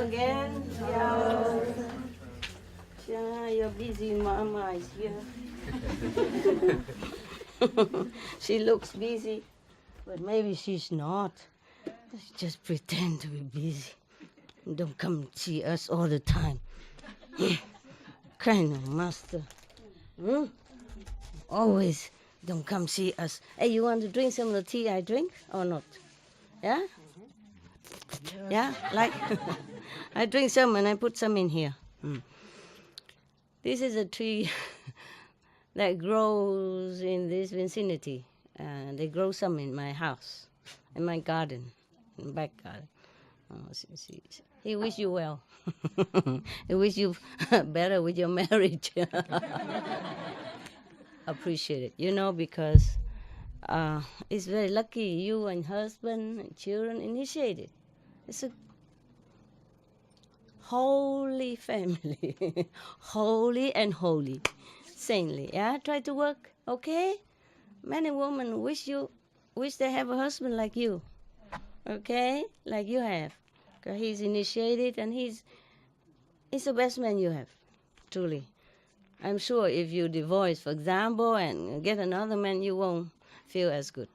again. Yeah. Yeah, your busy mama is here. She looks busy, but maybe she's not. She just pretend to be busy. Don't come and see us all the time. Kind of master. Always don't come see us. Hey, you want to drink some of the tea I drink or not? Yeah? Yeah, like I drink some and I put some in here. This is a tree that grows in this vicinity. They grow some in my house, in my garden, in back garden. Oh, he wish you well. He wish you better with your marriage. Appreciate it, because it's very lucky you and husband and children initiated. It's a holy family, holy and holy, saintly. Yeah, try to work. Okay, many women wish they have a husband like you. Okay, like you have, because he's initiated and he's the best man you have, truly. I'm sure if you divorce, for example, and get another man, you won't feel as good.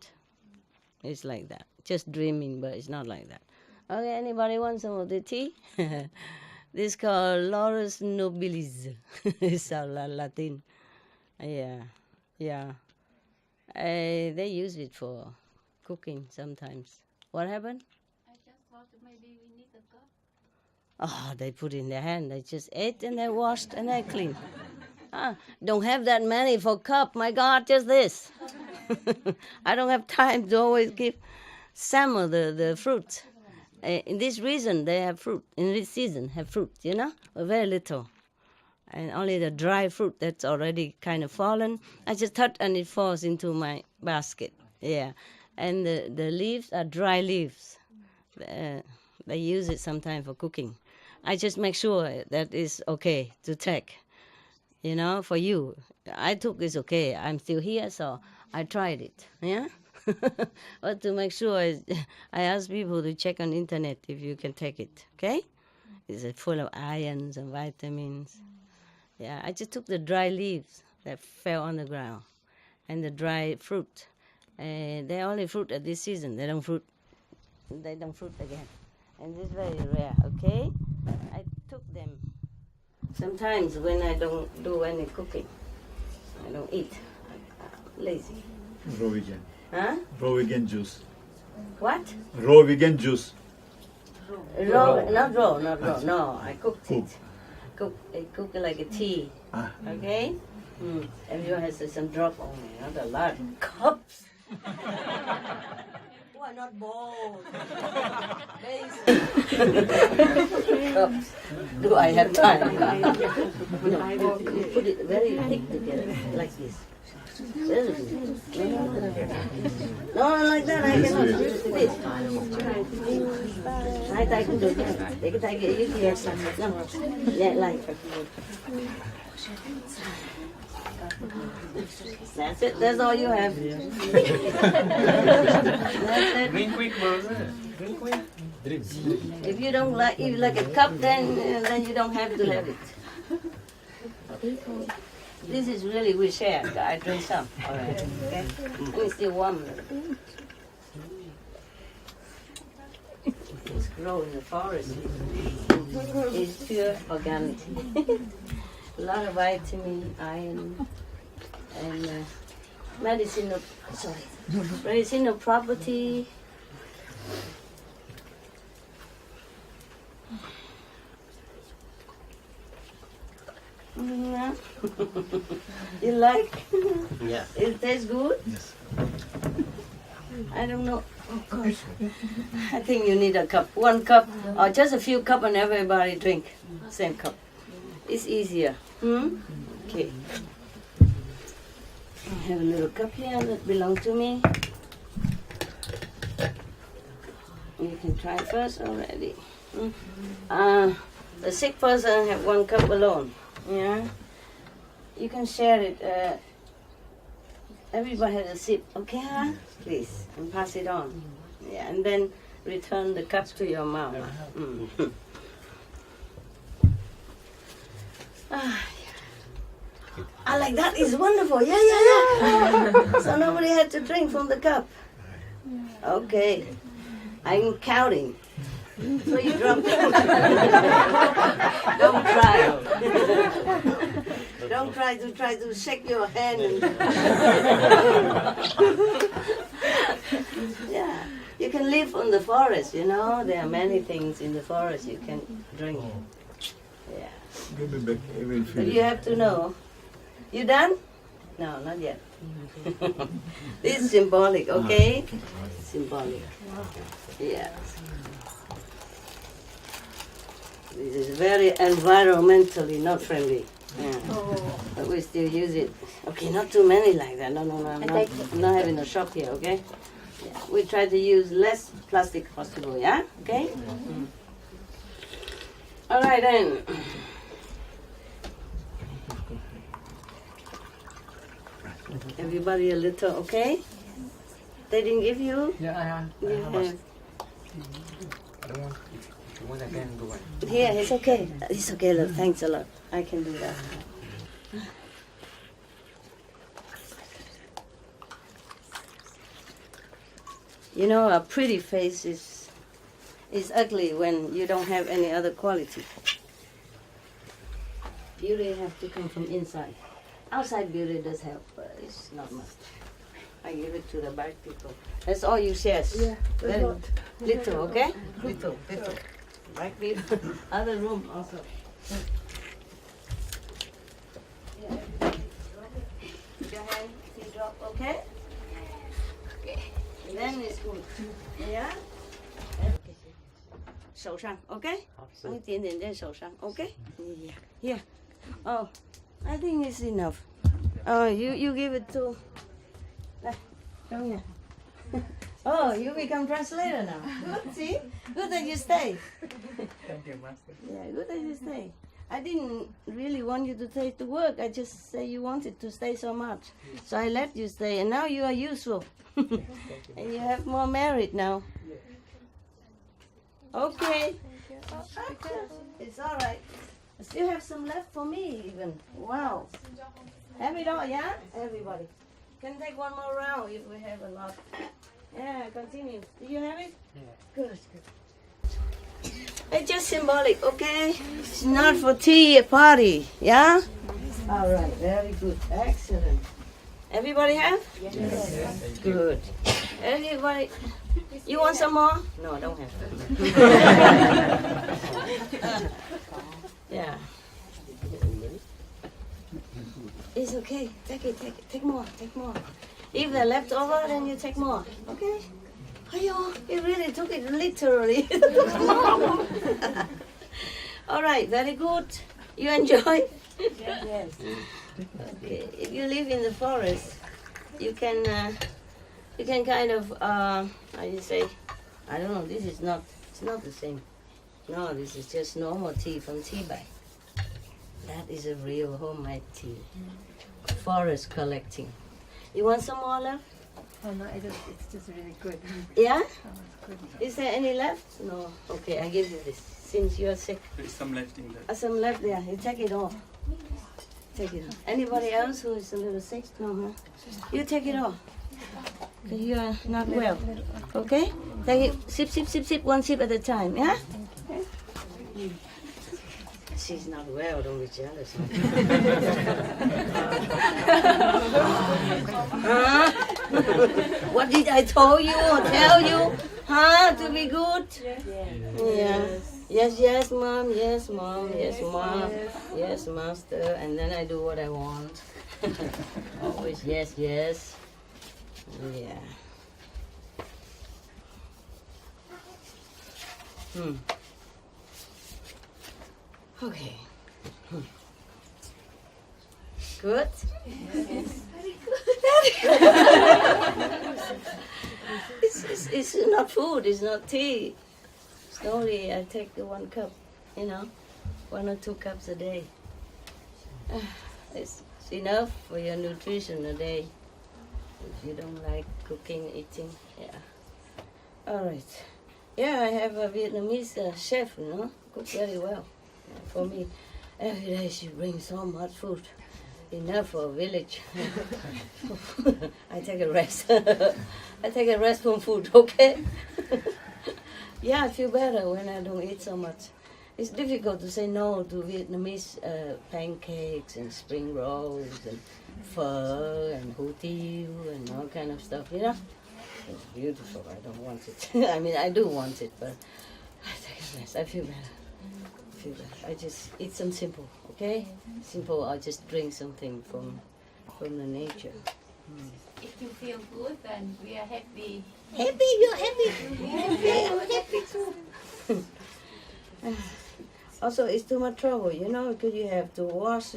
It's like that. Just dreaming, but it's not like that. Okay, anybody want some of the tea? This is called Laurus nobilis. It's Latin. Yeah. They use it for cooking sometimes. What happened? I just thought maybe we need a cup. Oh, they put in their hand. They just ate and they washed and they cleaned. Don't have that many for cup. My God, just this. I don't have time to always give Samuel the fruit. In this reason, they have fruit. In this season, have fruit, but very little. And only the dry fruit that's already kind of fallen. I just touch and it falls into my basket. Yeah. And the leaves are dry leaves. They use it sometimes for cooking. I just make sure that is okay to take. For you. I took it's okay. I'm still here, so I tried it. Yeah? But to make sure, I ask people to check on internet if you can take it. Okay? It's full of irons and vitamins. Yeah, I just took the dry leaves that fell on the ground and the dry fruit. They only fruit at this season. They don't fruit again. And this is very rare, okay? I took them. Sometimes when I don't do any cooking, I don't eat. I'm lazy. Raw vegan. Huh? Raw vegan juice. What? Raw vegan juice. Not raw. No, I cooked it. I cook it like a tea. Okay? Everyone has some drop on it, not a lot. Cups. Why not bowls? Cups. Do I have time? No, put it very thick together, like this. No, like that I cannot. This. Hai tay cũng được. Để cái tay kia kia. Yeah, like. That's it. That's all you have. That's it. Drink quick, brother. Drink quick. If you don't like, if you like a cup, then you don't have to have it. This is really we share. I drink some. All right. Okay. It's still warm. It's grown in the forest. It's pure organic. A lot of vitamin, iron, and medicinal property. Yeah. You like? Yeah. It tastes good? Yes. I don't know. Of course. I think you need a cup. One cup or just a few cups and everybody drink. Same cup. It's easier. Okay. I have a little cup here that belongs to me. You can try first already. The sick person have one cup alone. Yeah. You can share it. Everybody has a sip. Okay, huh? Please, and pass it on. Yeah, and then return the cup to your mouth. I like that is wonderful. Yeah. So nobody had to drink from the cup. Okay. I'm counting. So you drop down. Don't try. Don't try to shake your hand. Yeah. You can live on the forest, you know. There are many things in the forest you can drink. Yeah. Give me back. I will But feel you it. have to know. You done? No, not yet. This is symbolic, okay? Symbolic. Yeah. This is very environmentally not friendly. Yeah. But we still use it. Okay, not too many like that. No, I'm not having a shop here, okay? Yeah. We try to use less plastic possible, yeah? Okay? All right then. Everybody a little, okay? They didn't give you? Yeah, I have. You have. I don't want. If you want, I can do one. Yeah, it's okay. It's okay, look. Thanks a lot. I can do that. You know, a pretty face is ugly when you don't have any other quality. Beauty has to come from inside. Outside beauty does help, but it's not much. I give it to the black people. That's all you share. Yeah. Very little, okay? Little. Black people. Other room also. Yeah. Put your hand, feet drop, okay? Okay. Then it's good. Yeah? 手上 okay? 放一点点在手上 okay? Yeah. Oh, I think it's enough. Oh, you give it to... Come here. Oh, you become translator now. Good, see? Good that you stay. Thank you, Master. Yeah, good that you stay. I didn't really want you to take the work. I just say you wanted to stay so much. So I let you stay, and now you are useful. And you have more merit now. Okay. It's all right. I still have some left for me even. Wow. Have it all, yeah? Everybody. Can take one more round if we have a lot. Yeah, continue. Do you have it? Yeah. Good. It's just symbolic, okay? It's not for tea party, yeah? All right, very good. Excellent. Everybody have? Yes. Good. Everybody, you want some more? No, I don't have. Yeah. It's okay. Take it. Take more. If they're left over, then you take more. Okay? Ayo, you really took it literally. All right, very good. You enjoy? Yes. Okay. If you live in the forest, you can kind of how you say? I don't know. It's not the same. No, this is just normal tea from Tibet. That is a real homemade tea. Forest collecting. You want some more left? Oh no, it's just really good. Yeah? Oh, it's good. Is there any left? No. Okay, I give you this. Since you are sick. There's some left in there. Some left there. You take it all. Take it all. Anybody else who is a little sick? No, huh? You take it all. You are not well. Okay? Take it. Sip. One sip at a time. Yeah? Okay. She's not well. Don't be jealous. Huh? What did I tell you? Huh? To be good? Yeah. Yes, mom. Yes, master. And then I do what I want. Always yes. Yeah. Okay. Good? Yes. Very good. It's not food, it's not tea. Slowly I take the 1 cup, 1 or 2 cups a day. It's enough for your nutrition a day. If you don't like cooking, eating, yeah. All right. Yeah, I have a Vietnamese chef, cook very well. For me, every day she brings so much food. enough for a village. I take a rest. I take a rest from food, okay? Yeah, I feel better when I don't eat so much. It's difficult to say no to Vietnamese pancakes and spring rolls and pho and hủ tiếu and all kind of stuff, you know? It's beautiful. I don't want it. I mean, I do want it, but I take a rest. I feel better. I just eat some simple, okay? Simple. I'll just drink something from the nature. If you feel good, then we are happy. Happy, you're happy. I'm happy too. Also, it's too much trouble, you know, because you have to wash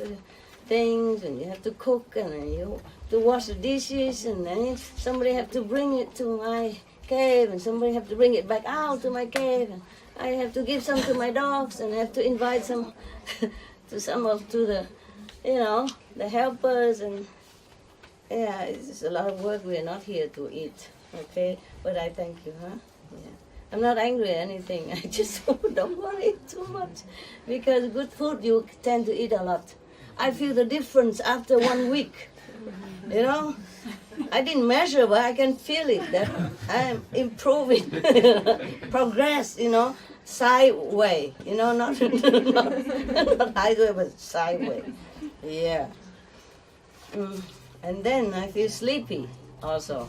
things and you have to cook and then you have to wash the dishes and then somebody have to bring it to my cave and somebody have to bring it back out to my cave and I have to give some to my dogs and I have to invite some to the, you know, the helpers and yeah, it's a lot of work. We are not here to eat, okay? But I thank you, huh? Yeah. I'm not angry or anything. I just don't want to eat too much because good food you tend to eat a lot. I feel the difference after 1 week. You know, I didn't measure, but I can feel it that I am improving, progress. You know, sideways. You know, not not highway, but sideways. Yeah. And then I feel sleepy also.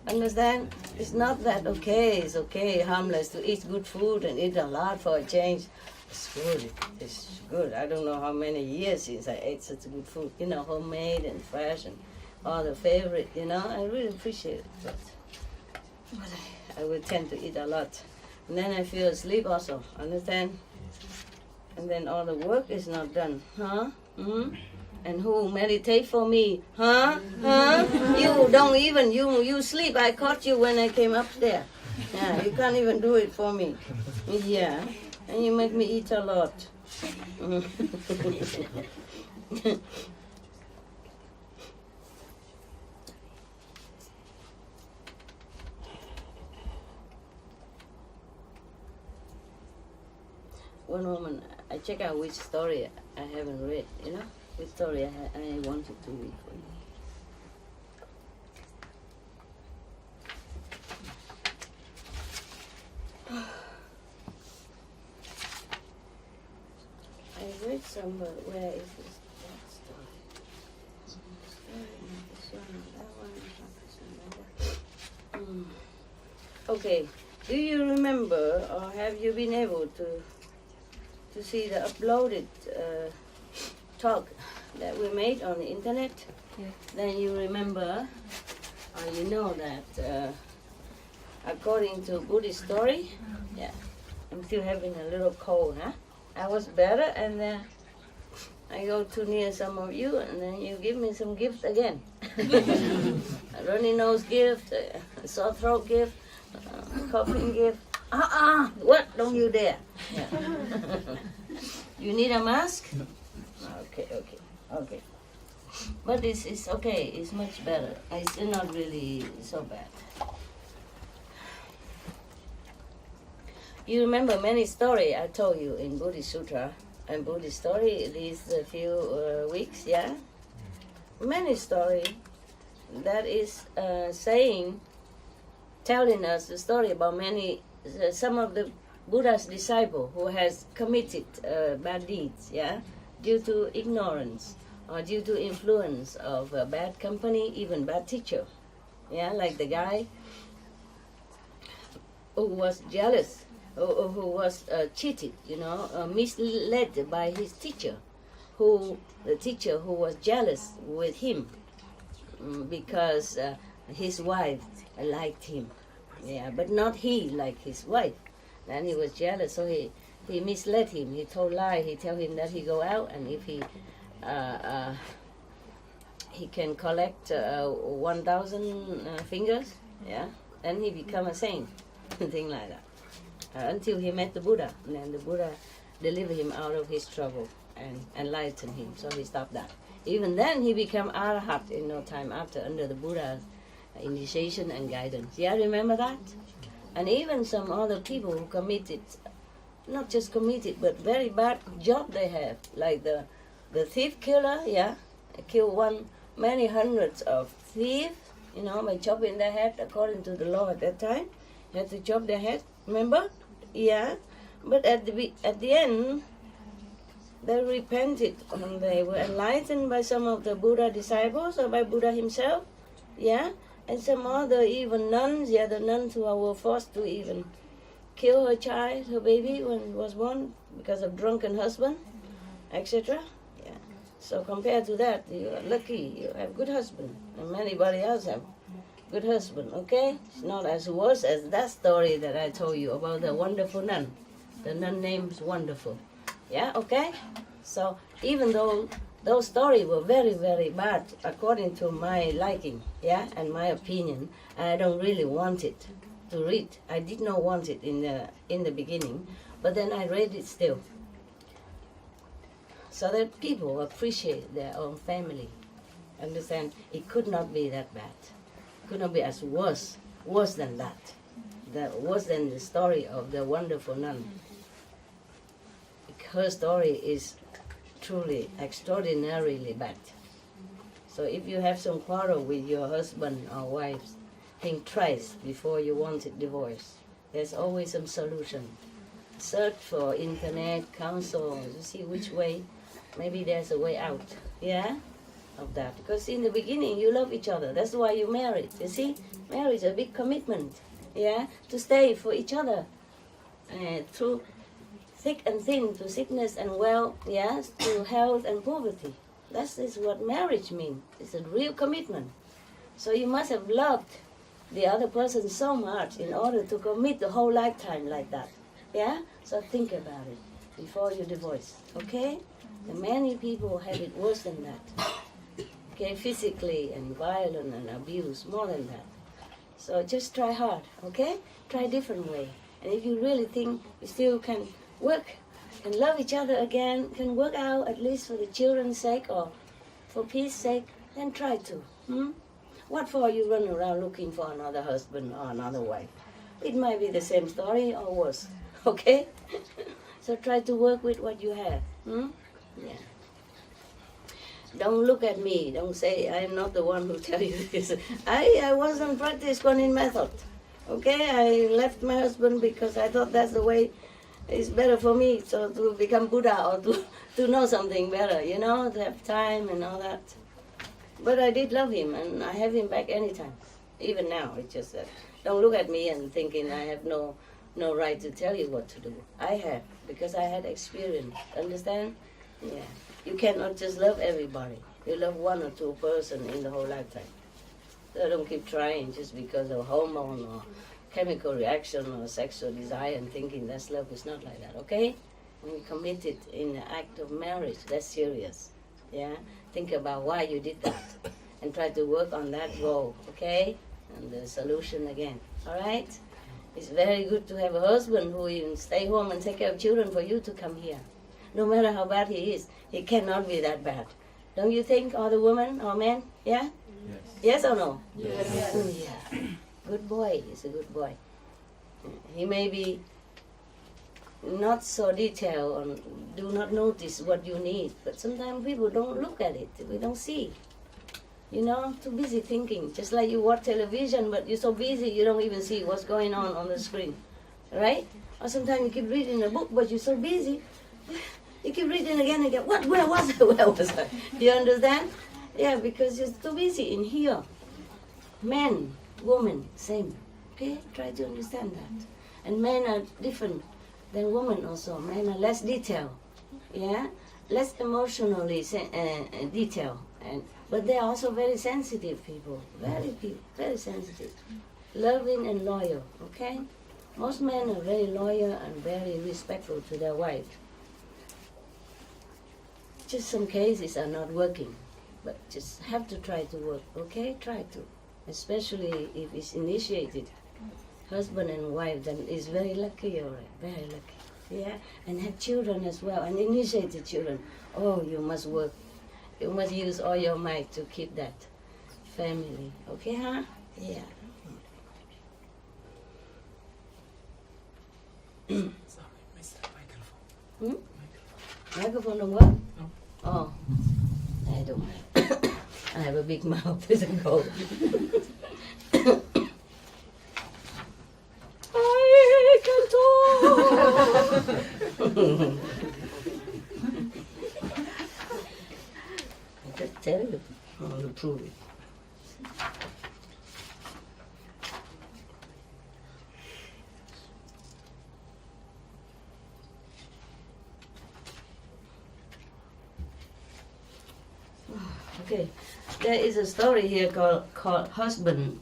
Understand? It's not that it's okay, harmless to eat good food and eat a lot for a change. It's good. It's good. I don't know how many years since I ate such good food. You know, homemade and fresh and all the favorite, you know. I really appreciate it. But I will tend to eat a lot. And then I feel asleep also. Understand? And then all the work is not done. Huh? Mm-hmm. And who meditate for me? Huh? Huh? You don't even, you sleep. I caught you when I came upstairs. Yeah, you can't even do it for me. Yeah. And you make me eat a lot. One moment, I check out which story I haven't read, you know? Which story I wanted to read for you. I read somewhere, where is this that story? That one. Okay, do you remember or have you been able to see the uploaded talk that we made on the internet? Yeah. Then you remember, or you know that according to Buddhist story, yeah, I'm still having a little cold, huh? I was better and then I go too near some of you and then you give me some gift again. A runny nose gift, a sore throat gift, coughing gift. What? Don't you dare. Yeah. You need a mask? Okay. But it's okay, it's much better. It's not really so bad. You remember many story I told you in Buddhist Sutra and Buddhist story these few weeks, yeah? Many story that is telling us the story about some of the Buddha's disciple who has committed bad deeds, yeah? Due to ignorance or due to influence of a bad company, even bad teacher, yeah? Like the guy who was jealous, who was cheated, you know, misled by his teacher, the teacher who was jealous with him because his wife liked him, yeah, but not he liked his wife. Then he was jealous, so he misled him. He told lie. He tell him that he go out and if he can collect 1,000 fingers, yeah, then he become a saint, thing like that. Until he met the Buddha, and then the Buddha delivered him out of his trouble and enlightened him, so he stopped that. Even then, he became Arahat in no time after, under the Buddha's initiation and guidance. Yeah, remember that? And even some other people who committed, not just committed, but very bad job they have, like the thief killer, yeah, killed many hundreds of thieves, by chopping their head according to the law at that time. You had to chop their head, remember? Yeah. But at the end, they repented and they were enlightened by some of the Buddha disciples or by Buddha himself. Yeah. And some other even nuns, the nuns who were forced to even kill her child, her baby, when it was born because of drunken husband, etc. Yeah. So compared to that, you are lucky. You have good husband, and anybody else have good husband. Okay, it's not as worse as that story that I told you about the wonderful nun. The nun name's Wonderful. Yeah. Okay. So even though those stories were very, very bad according to my liking, and my opinion, I don't really want it to read. I did not want it in the beginning, but then I read it still. So that people appreciate their own family. Understand? It could not be that bad. It could not be as worse than that. Worse than the story of the wonderful nun. Her story is truly extraordinarily bad. So if you have some quarrel with your husband or wife, think twice before you want a divorce. There's always some solution. Search for internet counsel to see which way. Maybe there's a way out. Of that. Because in the beginning you love each other. That's why you married. You see, marriage is a big commitment. To stay for each other through thick and thin, to sickness and well, to health and poverty. That is what marriage means. It's a real commitment. So you must have loved the other person so much in order to commit the whole lifetime like that. So think about it before you divorce. Okay? And many people have it worse than that. Okay, physically and violent and abuse, more than that. So just try hard, okay? Try a different way. And if you really think you still can work, can love each other again, can work out at least for the children's sake or for peace sake, then try to. What for you run around looking for another husband or another wife? It might be the same story or worse, okay? So try to work with what you have. Don't look at me. Don't say I'm not the one who tell you this. I wasn't practice Kuan method. Okay, I left my husband because I thought that's the way it's better for me, so to become Buddha or to know something better, to have time and all that. But I did love him, and I have him back anytime. Even now, it's just that. Don't look at me and thinking I have no right to tell you what to do. I have, because I had experience. Understand? Yeah. You cannot just love everybody. You love one or two person in the whole lifetime. So don't keep trying just because of hormone or chemical reaction or sexual desire and thinking that's love. Is not like that, okay? When you commit it in the act of marriage, that's serious. Think about why you did that and try to work on that goal, okay? And the solution again, all right? It's very good to have a husband who even stay home and take care of children for you to come here. No matter how bad he is, he cannot be that bad. Don't you think, or the woman or man? Yeah? Yes or no? Yes. Oh, yeah. Good boy. He's a good boy. He may be not so detailed or do not notice what you need, but sometimes people don't look at it. We don't see. Too busy thinking. Just like you watch television, but you're so busy you don't even see what's going on the screen. Right? Or sometimes you keep reading a book, but you're so busy. You keep reading again and again. Where was I? Where was I? Do you understand? Yeah, because you're too busy in here. Men, women, same. Okay? Try to understand that. And men are different than women also. Men are less detailed. Less emotionally detailed. But they are also very sensitive people. Very sensitive. Loving and loyal. Okay? Most men are very loyal and very respectful to their wife. Just some cases are not working, but just have to try to work, okay? Try to, especially if it's initiated. Husband and wife, then is very lucky, all right, very lucky. And have children as well, and initiated children. Oh, you must work. You must use all your might to keep that family, okay, huh? Yeah. Microphone don't work? No. Oh, I don't. I have a big mouth, isn't cold. I can talk. I just tell you, I want to prove it. Okay, there is a story here called Husband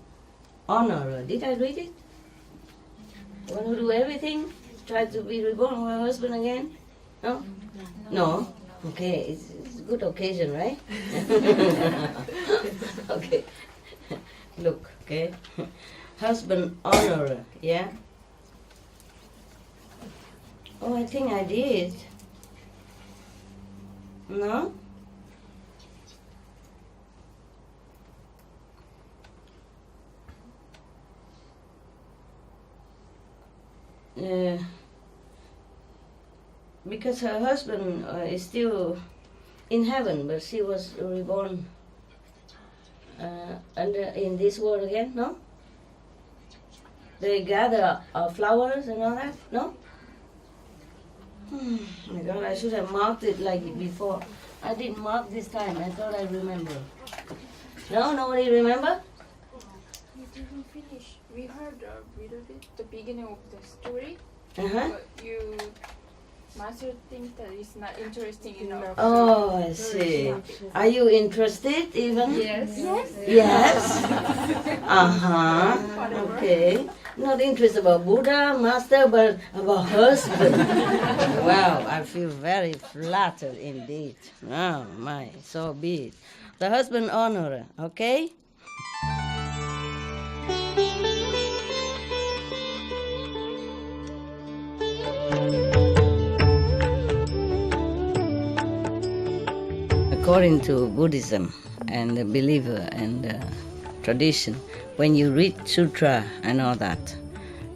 Honorer. Did I read it? One who do everything, try to be reborn with a husband again? No? No? Okay, it's a good occasion, right? Okay. Look, okay. Husband Honorer, yeah? Oh, I think I did. No? Because her husband is still in heaven, but she was reborn in this world again, no? They gather flowers and all that, no? My God, I should have marked it like before. I didn't mark this time. I thought I remember. No, nobody remember? You didn't finish. We heard a bit of it, the beginning of the story, Uh-huh. but you master think that it's not interesting enough. Oh, I see. Are you interested even? Yes. Yes. Uh-huh. Okay. Not interested about Buddha, master, but about husband. Wow, I feel very flattered indeed. Oh my, so be it. The husband honorer, okay? According to Buddhism and the believer and tradition, when you read sutra and all that,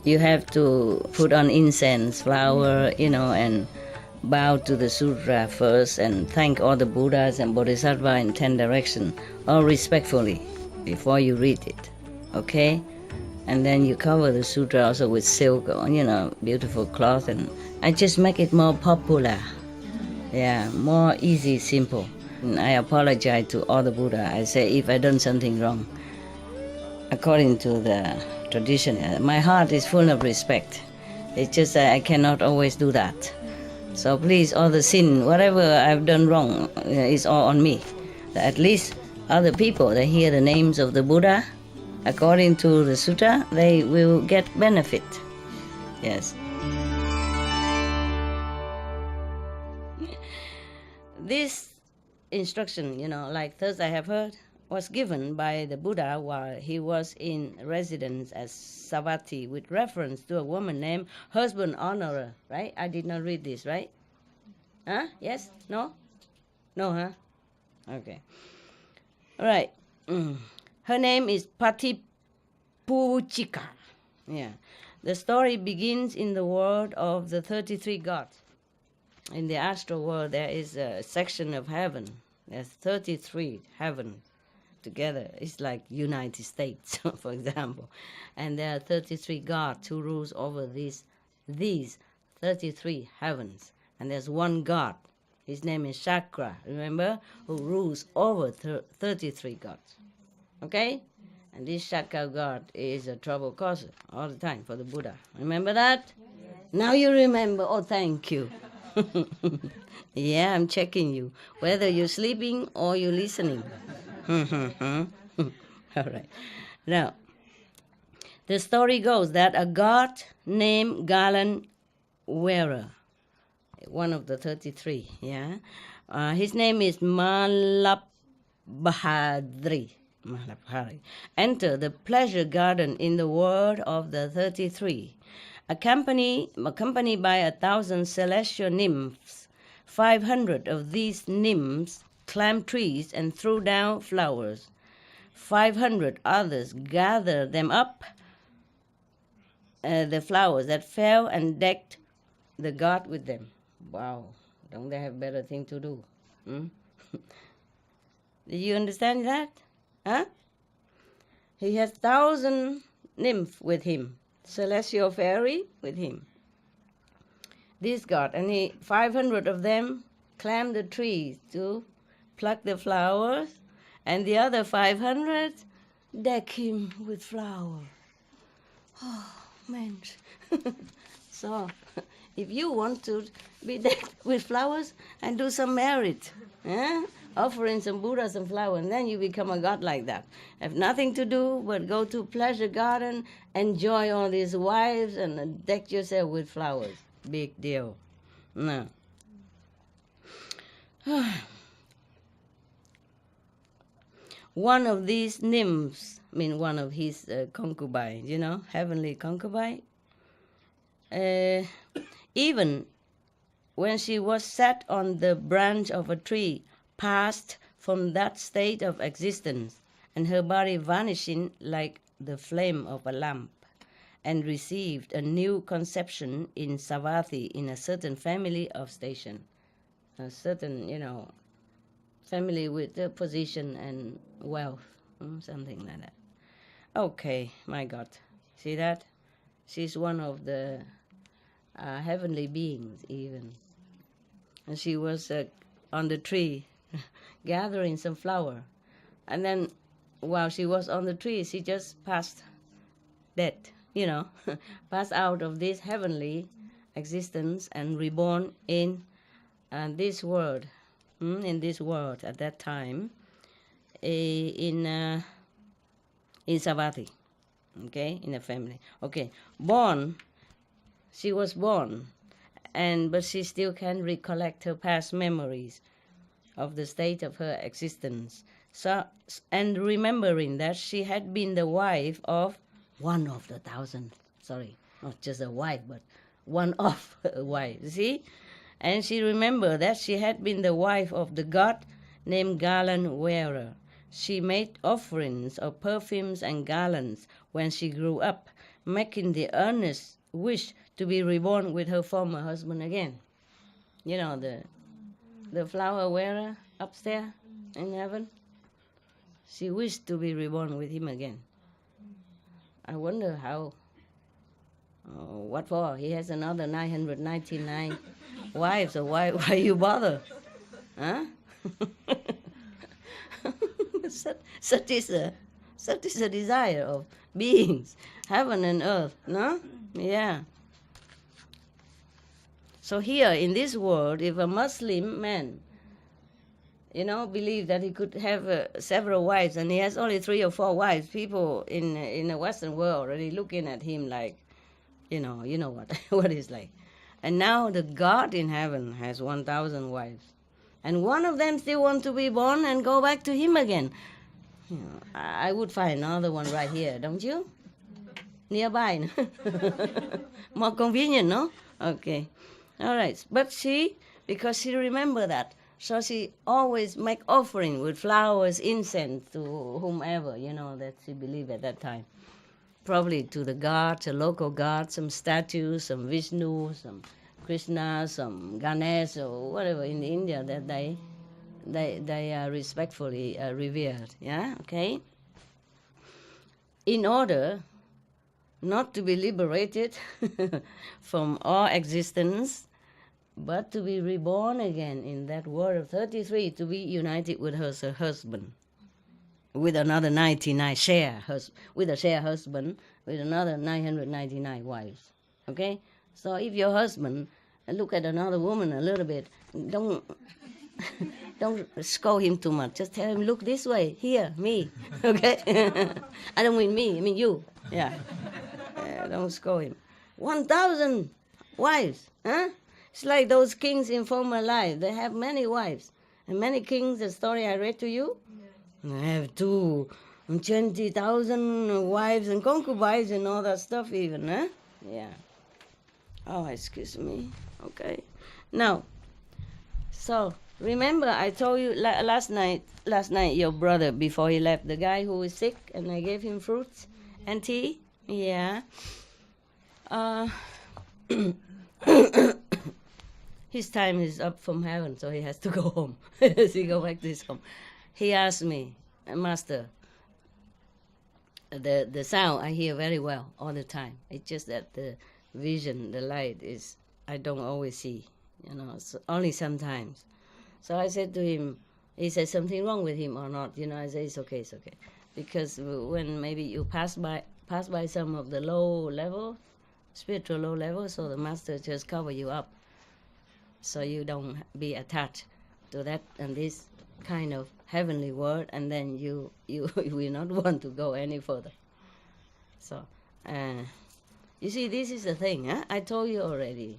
you have to put on incense, flower, and bow to the sutra first and thank all the Buddhas and Bodhisattva in 10 directions, all respectfully, before you read it, okay? And then you cover the sutra also with silk, beautiful cloth, and I just make it more popular. Yeah, more easy, simple. And I apologize to all the Buddha. I say if I done something wrong. According to the tradition, my heart is full of respect. It's just that I cannot always do that. So please, all the sin, whatever I've done wrong, is all on me. At least other people, they hear the names of the Buddha, according to the sutta, they will get benefit. Yes. This instruction, like Thursday I have heard, was given by the Buddha while he was in residence as Savatthi with reference to a woman named Husband Honorer, right? I did not read this, right? Huh? Yes? No? No, huh? Okay. All right. Her name is Patipuchika. Yeah. The story begins in the world of the 33 gods. In the astral world, there is a section of heaven. There's 33 heavens together. It's like United States, for example. And there are 33 gods who rules over these 33 heavens. And there's one God. His name is Chakra, remember? Who rules over 33 gods. Okay? And this Chakra God is a trouble causer all the time for the Buddha. Remember that? Yes. Now you remember. Oh, thank you. Yeah, I'm checking you, whether you're sleeping or you're listening. All right. Now, the story goes that a god named Galan Wearer, one of the 33, his name is Malabhadri, entered the pleasure garden in the world of the 33. Accompanied by 1,000 celestial nymphs, 500 of these nymphs climbed trees and threw down flowers. 500 others gathered them up, the flowers that fell, and decked the god with them. Wow, don't they have better thing to do? Do you understand that? Huh? He has 1,000 nymph with him, celestial fairy with him. This god, and 500 of them climb the trees to pluck the flowers, and the other 500 deck him with flowers. Oh, man. So, if you want to be decked with flowers and do some merit, offering some Buddha some flowers, and then you become a god like that. Have nothing to do but go to pleasure garden, enjoy all these wives, and deck yourself with flowers. Big deal. No. One of these nymphs, one of his concubines, heavenly concubine, even when she was set on the branch of a tree, passed from that state of existence, and her body vanishing like the flame of a lamp, and received a new conception in Savatthi in a certain family of station, a certain, family with a position and wealth, something like that. Okay, my God, see that? She's one of the heavenly beings even. And she was on the tree gathering some flower. And then while she was on the tree, she just passed dead, passed out of this heavenly existence and reborn in this world, at that time, in Savatthi, okay, in a family. Okay, she was born, but she still can recollect her past memories of the state of her existence. So, and remembering that she had been the wife of one of the 1,000, not just a wife, but one of her wives, see? And she remembered that she had been the wife of the god named garland wearer. She made offerings of perfumes and garlands when she grew up, making the earnest wish to be reborn with her former husband again. The flower wearer upstairs in heaven. She wished to be reborn with him again. I wonder how. What for? He has another 999 wives, so why you bother? Huh? Such is a desire of beings, heaven and earth, no? Yeah. So here in this world, if a Muslim man, believe that he could have several wives, and he has only 3 or 4 wives, people in the Western world already looking at him like, you know what he's like. And now the God in heaven has 1,000 wives, and one of them still want to be born and go back to him again. I would find another one right here, don't you? Nearby. More convenient, no? Okay. All right. But because she remember that, so she always make offering with flowers, incense to whomever, that she believed at that time. Probably to the gods, a local god, some statues, some Vishnu, some Krishna, some Ganesh, or whatever in India that they are respectfully revered. Yeah, okay? In order not to be liberated from all existence, but to be reborn again in that world of 33, to be united with her husband, with another 99 with a share husband, with another 999 wives. Okay? So if your husband look at another woman a little bit, don't scold him too much. Just tell him, look this way, here, me. Okay? I don't mean me, I mean you. Yeah. Don't scold him. 1,000 wives, huh? It's like those kings in former life. They have many wives. And many kings, the story I read to you, they have 20,000 wives and concubines and all that stuff even, huh? Yeah. Oh, excuse me. Okay. Now, so remember I told you last night your brother, before he left, the guy who was sick, and I gave him fruits and tea? Yeah. His time is up from heaven, so he has to go home. He go back to his home. he asked me, Master, the sound I hear very well all the time. It's just that the vision, the light is, I don't always see, so only sometimes. So I said to him, he said something wrong with him or not, I said it's okay. Because when maybe you pass by some of the low level, spiritual low level, so the master just cover you up so you don't be attached to that and this kind of heavenly world, and then you will not want to go any further. So you see, this is the thing, huh? I told you already.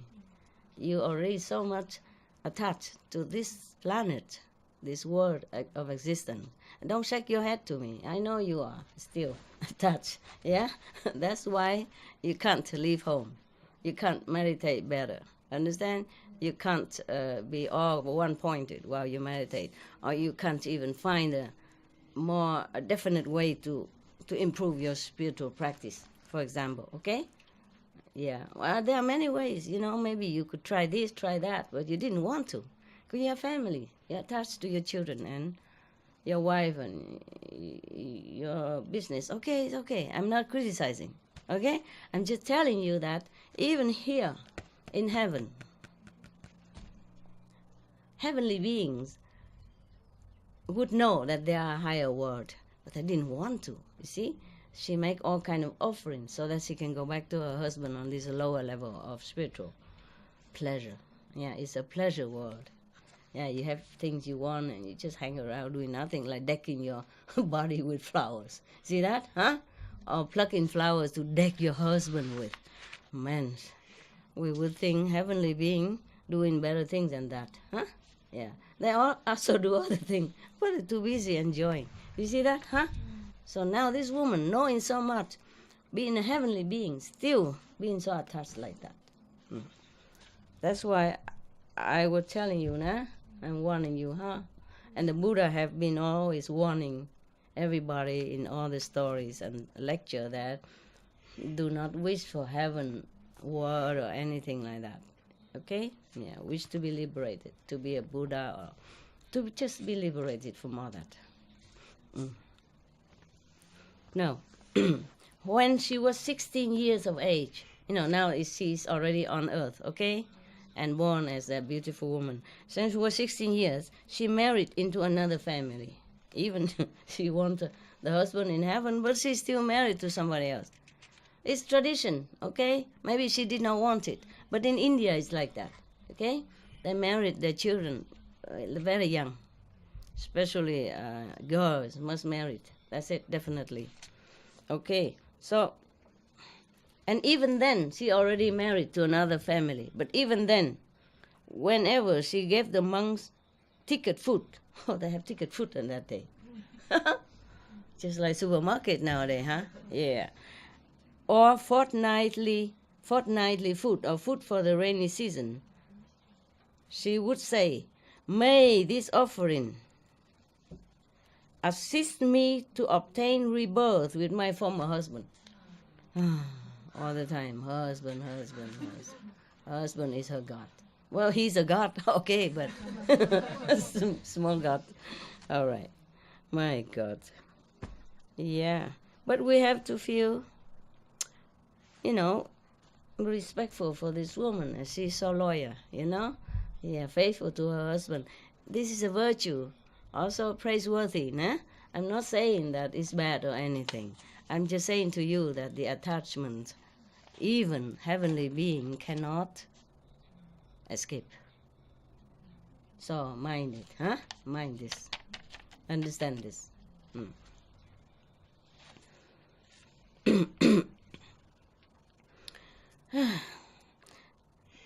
You already so much attached to this planet, this world of existence. Don't shake your head to me. I know you are still attached. Yeah? That's why you can't leave home. You can't meditate better. Understand? You can't be all one-pointed while you meditate. Or you can't even find a definite way to improve your spiritual practice, for example. Okay? Yeah. Well, there are many ways. Maybe you could try this, try that, but you didn't want to. Because you have family. You're attached to your children and your wife and your business. Okay, it's okay. I'm not criticizing. Okay? I'm just telling you that even here in heaven, heavenly beings would know that there are a higher world, but they didn't want to. You see? She make all kind of offerings so that she can go back to her husband on this lower level of spiritual pleasure. Yeah, it's a pleasure world. Yeah, you have things you want and you just hang around doing nothing, like decking your body with flowers. See that? Huh? Or plucking flowers to deck your husband with. Man, we would think heavenly being doing better things than that. Huh? Yeah. They all also do other things, but they're too busy enjoying. You see that? Huh? So now this woman, knowing so much, being a heavenly being, still being so attached like that. That's why I was telling you, nah? I'm warning you, huh? And the Buddha have been always warning everybody in all the stories and lecture that do not wish for heaven, world, or anything like that. Okay? Yeah, wish to be liberated, to be a Buddha, or to just be liberated from all that. No. When she was 16 years of age, now she's already on earth, okay? And born as a beautiful woman. Since she was 16 years, she married into another family. Even she wanted the husband in heaven, but she's still married to somebody else. It's tradition, okay? Maybe she did not want it. But in India, it's like that, okay? They married their children very young. Especially girls must marry. That's it, definitely. Okay, so... And even then, she already married to another family. But even then, whenever she gave the monks ticket food, they have ticket food on that day. Just like supermarket nowadays, huh? Yeah. Or fortnightly food, or food for the rainy season. She would say, "May this offering assist me to obtain rebirth with my former husband." All the time, husband. Husband is her God. Well, he's a God, okay, but small God. All right. My God. Yeah. But we have to feel, respectful for this woman, and she's so loyal, Yeah, faithful to her husband. This is a virtue, also praiseworthy, nah? I'm not saying that it's bad or anything. I'm just saying to you that the attachment, even heavenly being cannot escape. So mind it, huh? Mind this. Understand this.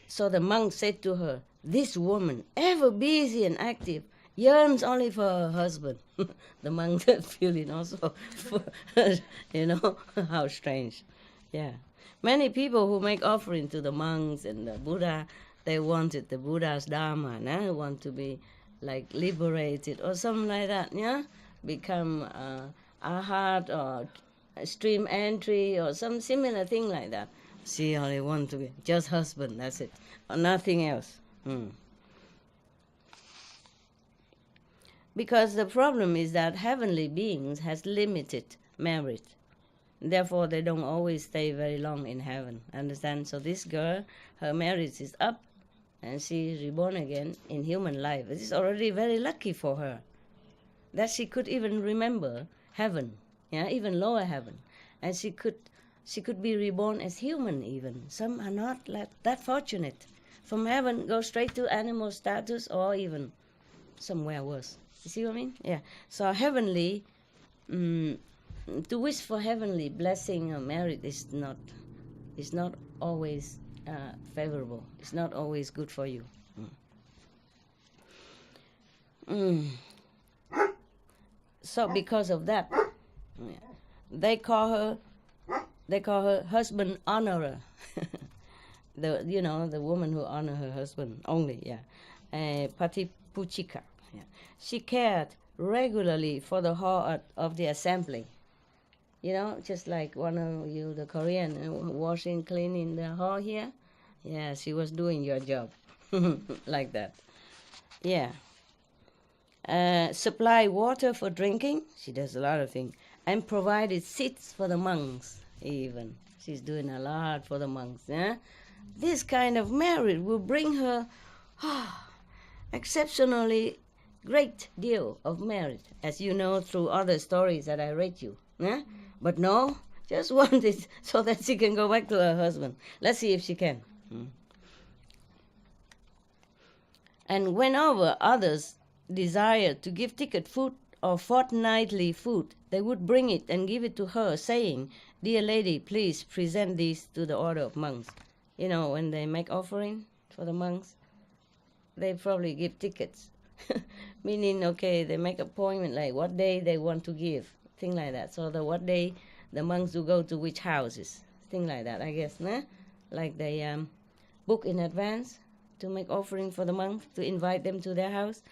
So the monk said to her, "This woman, ever busy and active, yearns only for her husband." The monk feeling also, how strange. Yeah. Many people who make offering to the monks and the Buddha, they wanted the Buddha's Dharma, nah? Want to be like liberated or something like that, yeah? Become arhat or stream entry or some similar thing like that. She only want to be just husband, that's it, or nothing else. Because the problem is that heavenly beings has limited merit. Therefore, they don't always stay very long in heaven. Understand? So this girl, her merit is up, and she is reborn again in human life. It is already very lucky for her that she could even remember heaven, yeah, even lower heaven, and she could be reborn as human even. Some are not like that fortunate. From heaven, go straight to animal status or even somewhere worse. You see what I mean? Yeah. So heavenly, to wish for heavenly blessing or merit is not always favorable. It's not always good for you. So because of that, they call her husband honorer. The woman who honor her husband only, yeah. Patipuchika. Yeah. She cared regularly for the hall of the assembly. Just like one of you, the Korean, washing, cleaning the hall here. Yeah, she was doing your job. Like that. Yeah. Supply water for drinking. She does a lot of things. And provided seats for the monks, even. She's doing a lot for the monks. Yeah? This kind of merit will bring her exceptionally great deal of merit, as you know through other stories that I read you. Yeah? But no, just want it so that she can go back to her husband. Let's see if she can. And whenever others desired to give ticket food or fortnightly food, they would bring it and give it to her, saying, "Dear lady, please present these to the order of monks." When they make offering for the monks, they probably give tickets. Meaning, okay, they make appointment like what day they want to give, thing like that. So what day the monks will go to which houses, thing like that, I guess, nah? Like they book in advance to make offering for the monks, to invite them to their house,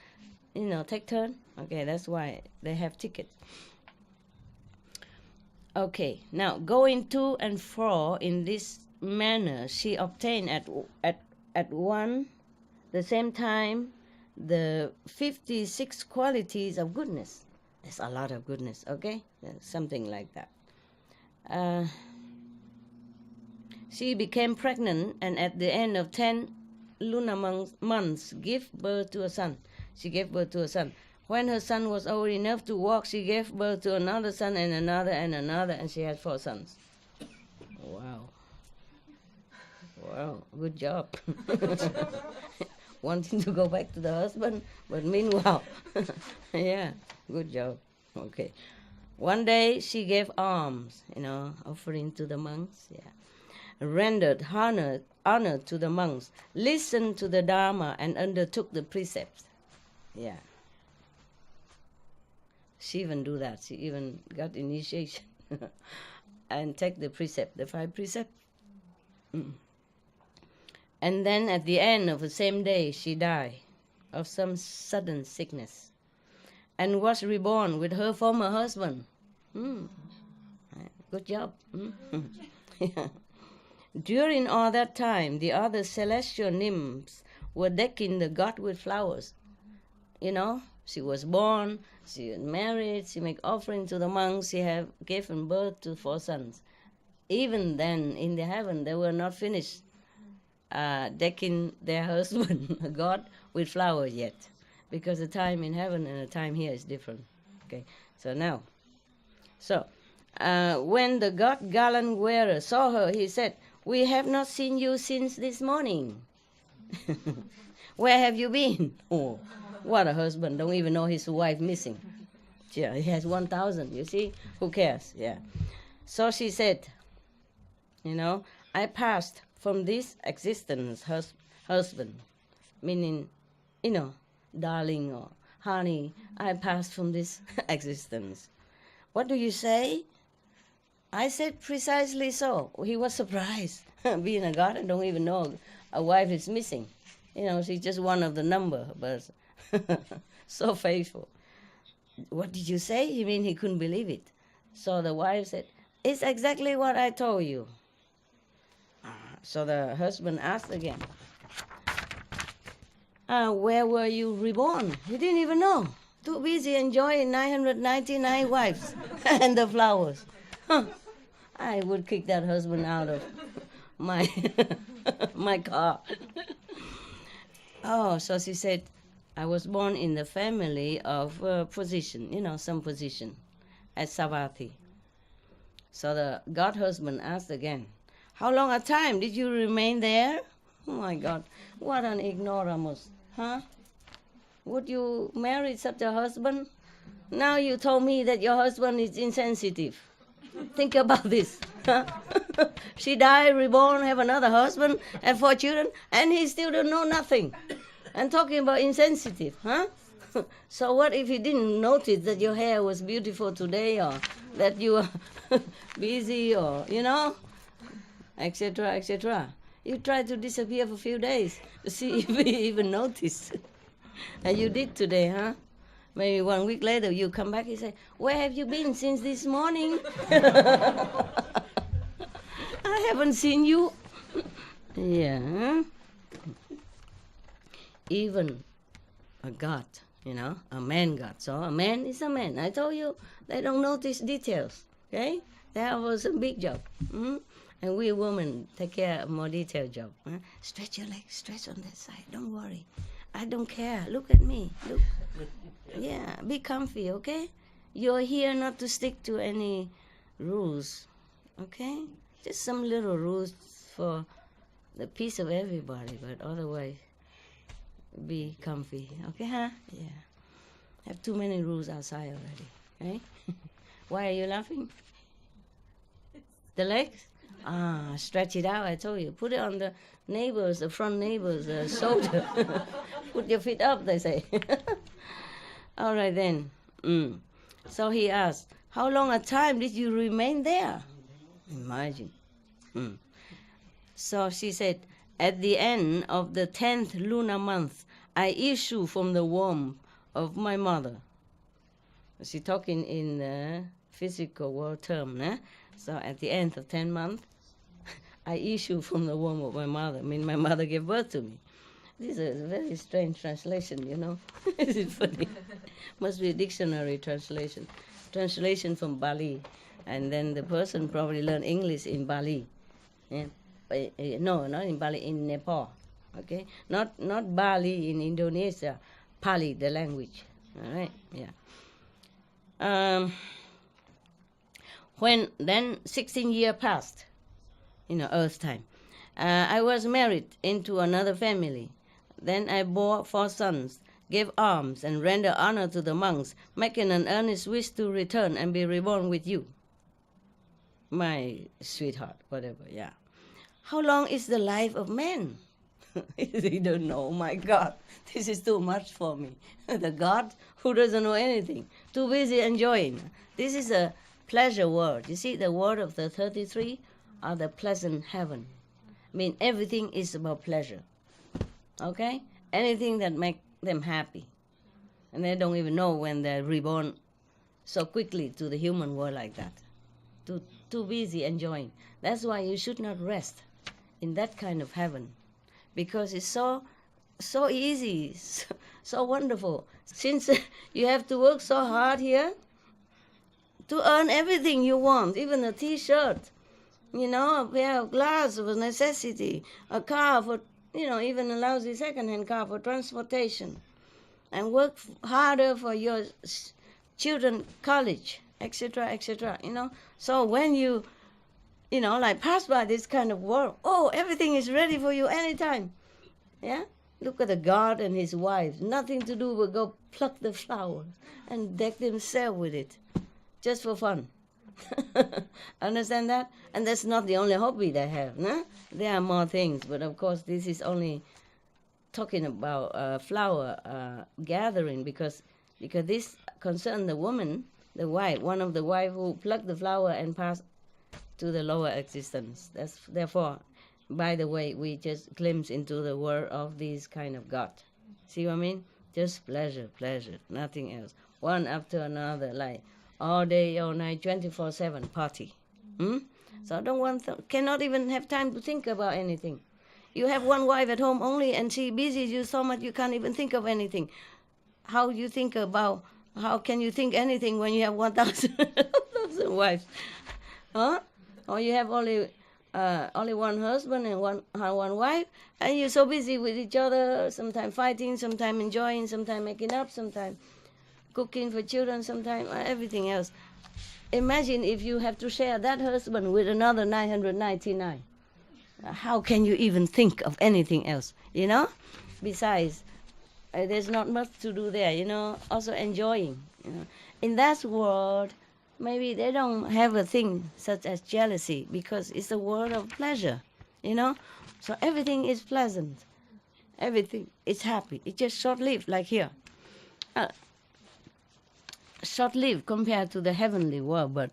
take turn. Okay, that's why they have ticket. Okay, now going to and fro in this manner, she obtained at one the same time the 56 qualities of goodness. There's a lot of goodness, okay? Something like that. She became pregnant, and at the end of 10 lunar months, gave birth to a son. She gave birth to a son. When her son was old enough to walk, she gave birth to another son and another and another, and she had 4 sons. Wow. Wow, good job. Wanting to go back to the husband, but meanwhile, yeah, good job. Okay. One day she gave alms, offering to the monks, yeah. Rendered honor to the monks, listened to the Dharma, and undertook the precepts. Yeah. She even do that. She even got initiation and take the precept, the 5 precepts. And then at the end of the same day, she died of some sudden sickness and was reborn with her former husband. Good job. Yeah. During all that time, the other celestial nymphs were decking the god with flowers. She was born, she was married, she made offering to the monks, she had given birth to 4 sons. Even then, in the heaven, they were not finished decking their husband, God, with flowers yet, because the time in heaven and the time here is different. Okay, so when the God gallant wearer saw her, he said, "We have not seen you since this morning." Where have you been? Oh, what a husband! Don't even know his wife missing. Yeah, he has 1,000. You see, who cares? Yeah. So she said, I passed from this existence, husband, meaning, darling or honey, I passed from this existence. What do you say? I said precisely so. He was surprised. Being a god, and don't even know a wife is missing. She's just one of the number, but so faithful. What did you say? He mean he couldn't believe it. So the wife said, "It's exactly what I told you." So the husband asked again, "Where were you reborn?" He didn't even know. Too busy enjoying 999 wives and the flowers. Huh. I would kick that husband out of my my car. Oh, so she said, I was born in the family of position, some position at Savatthi. So the God husband asked again, how long a time did you remain there? Oh my God, what an ignoramus, huh? Would you marry such a husband? Now you told me that your husband is insensitive. Think about this. Huh? She died, reborn, have another husband, and 4 children, and he still don't know nothing. And talking about insensitive, huh? So what if he didn't notice that your hair was beautiful today, or that you were busy, or, etc., etc. You try to disappear for a few days to see if he even noticed. And you did today, huh? Maybe 1 week later you come back and say, where have you been since this morning? I haven't seen you. Yeah. Even a God, a man God. So a man is a man. I told you, they don't notice details, okay? That was a big job. And we women take care of more detailed job. Huh? Stretch your legs, stretch on that side. Don't worry. I don't care. Look at me. Look. Yeah, be comfy, okay? You're here not to stick to any rules, okay? Just some little rules for the peace of everybody, but otherwise, be comfy, okay, huh? Yeah. Have too many rules outside already, okay? Why are you laughing? The legs? Stretch it out, I told you. Put it on the front neighbor's shoulder. Put your feet up, they say. All right then. So he asked, how long a time did you remain there? Imagine. So she said, at the end of the 10th lunar month, I issue from the womb of my mother. She's talking in the physical world term. So at the end of 10 months, I issue from the womb of my mother. I mean, my mother gave birth to me. This is a very strange translation, Is it funny? Must be a dictionary translation. Translation from Bali. And then the person probably learned English in Bali. Yeah. No, not in Bali, in Nepal. Okay? Not Bali in Indonesia. Pali, the language. All right? Yeah. When then 16 years passed, Earth time, I was married into another family. Then I bore 4 sons, gave alms, and rendered honor to the monks, making an earnest wish to return and be reborn with you. My sweetheart, whatever, yeah. How long is the life of man? He don't know. My God, this is too much for me. The God who doesn't know anything, too busy enjoying. This is a pleasure world. You see, the world of the 33 are the pleasant heaven. I mean, everything is about pleasure. Okay? Anything that make them happy. And they don't even know when they're reborn so quickly to the human world like that. Too busy enjoying. That's why you should not rest in that kind of heaven. Because it's so easy, so wonderful. Since you have to work so hard here to earn everything you want, even a T-shirt, a pair of glasses for necessity, a car for, even a lousy second-hand car for transportation, and work harder for your children college, etc., etc., So when you, pass by this kind of world, everything is ready for you anytime. Yeah? Look at the God and his wife. Nothing to do but go pluck the flowers and deck themselves with it. Just for fun. Understand that? And that's not the only hobby they have. No? There are more things, but of course this is only talking about flower gathering because this concerns the woman, the wife, one of the wife who plucked the flower and passed to the lower existence. Therefore, by the way, we just glimpse into the world of this kind of God. See what I mean? Just pleasure, nothing else. One after another, like all day, all night, 24/7 party. So cannot even have time to think about anything. You have one wife at home only, and she busies you so much you can't even think of anything. How you think about How can you think anything when you have 1,000 wives? Huh? Or you have only one husband and one wife, and you're so busy with each other, sometimes fighting, sometimes enjoying, sometimes making up, sometimes cooking for children, sometimes everything else. Imagine if you have to share that husband with another 999. How can you even think of anything else, you know? Besides, there's not much to do there, you know, also enjoying. You know. In that world, maybe they don't have a thing such as jealousy because it's a world of pleasure, you know. So everything is pleasant. Everything is happy. It's just short-lived, like here. Short-lived compared to the heavenly world, but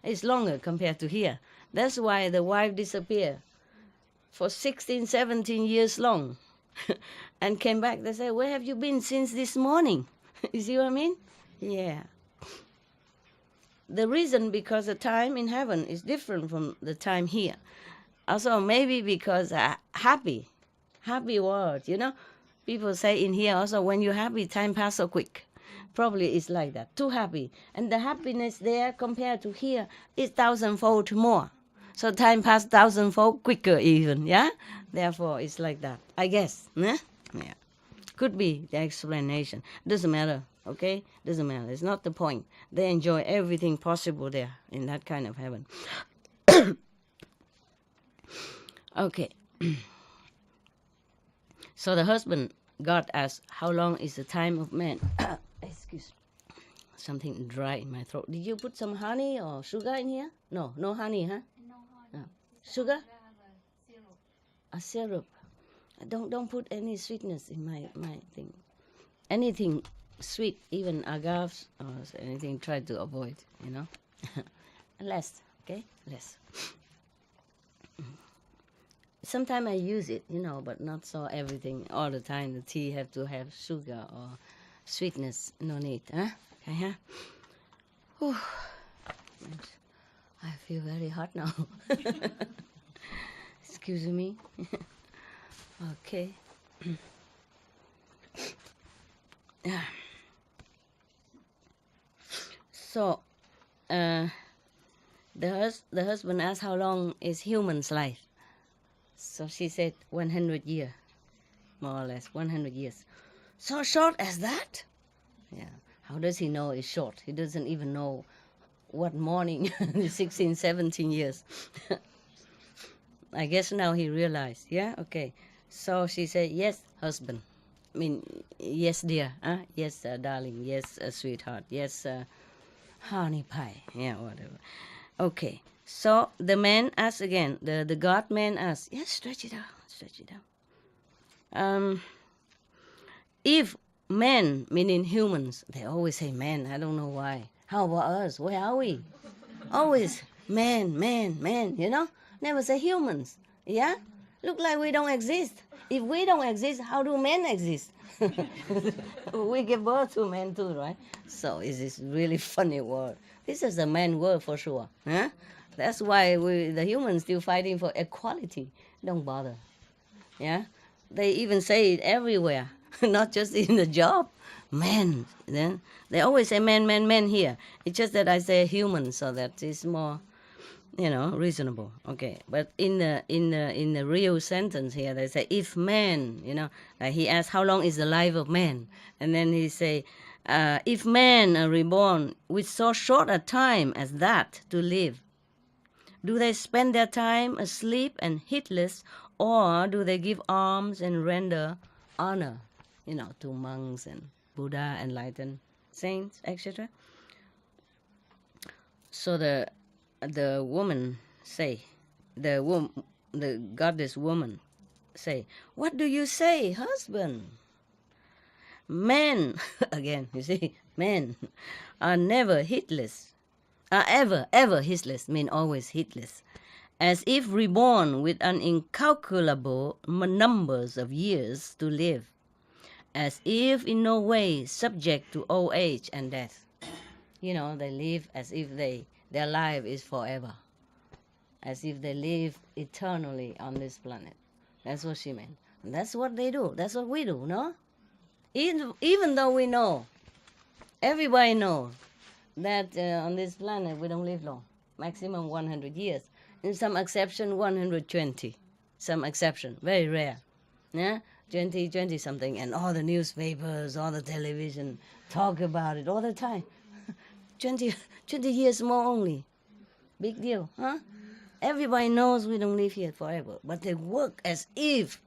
it's longer compared to here. That's why the wife disappeared for 16, 17 years long and came back. They say, where have you been since this morning? You see what I mean? Yeah. The reason because the time in heaven is different from the time here. Also maybe because happy world, you know. People say in here also when you're happy, time passes so quick. Probably it's like that, too happy. And the happiness there compared to here is 1,000-fold more. So time passes 1,000-fold quicker even, yeah? Therefore it's like that, I guess. Yeah? Could be the explanation. Doesn't matter, okay? Doesn't matter. It's not the point. They enjoy everything possible there in that kind of heaven. Okay. So the husband, God asked, how long is the time of man? Excuse me. Something dry in my throat. Did you put some honey or sugar in here? No, no honey, huh? No honey. No. Sugar? Syrup. A syrup. Don't put any sweetness in my thing. Anything sweet, even agaves or anything, try to avoid, you know. Less, okay? Less. Sometimes I use it, you know, but not so everything all the time. The tea have to have sugar or sweetness. No need, huh? Okay, huh? Whew. I feel very hot now. Excuse me. Okay. So, the husband asked how long is human's life. So she said 100 years, more or less, 100 years. So short as that? Yeah. How does he know it's short? He doesn't even know what morning, 16, 17 years. I guess now he realized, yeah? Okay. So she said, yes, husband. I mean, yes, dear. Yes, darling. Yes, sweetheart. Yes, honey pie. Yeah, whatever. Okay. So the man asked again. The God man asked, yes, stretch it out. Stretch it out. If men, meaning humans, they always say man. I don't know why. How about us? Where are we? Always man, you know? Never say humans. Yeah? Look like we don't exist. If we don't exist, how do men exist? We give birth to men too, right? So it's this really funny word. This is a man word for sure. Huh? That's why the humans still fighting for equality. Don't bother. Yeah? They even say it everywhere, not just in the job. Man. Then they always say man here. It's just that I say human so that it's more, you know, reasonable. Okay. But in the real sentence here, they say if man, you know, like he asks how long is the life of man, and then he say, if men are reborn with so short a time as that to live, do they spend their time asleep and heedless, or do they give alms and render honor, you know, to monks and Buddha, enlightened saints, etc.? So the woman say, the goddess woman say, what do you say, husband? Men, again, you see, men are never heedless, are ever heedless, mean always heedless, as if reborn with an incalculable numbers of years to live, as if in no way subject to old age and death. You know, they live as if their life is forever, as if they live eternally on this planet. That's what she meant. And that's what they do. That's what we do, no? Even though we know Everybody knows that on this planet we don't live long, maximum 100 years. In some exception, 120. Some exception, very rare. Yeah, 20 something, and all the newspapers, all the television talk about it all the time. 20 years more only. Big deal, huh? Everybody knows we don't live here forever, but they work as if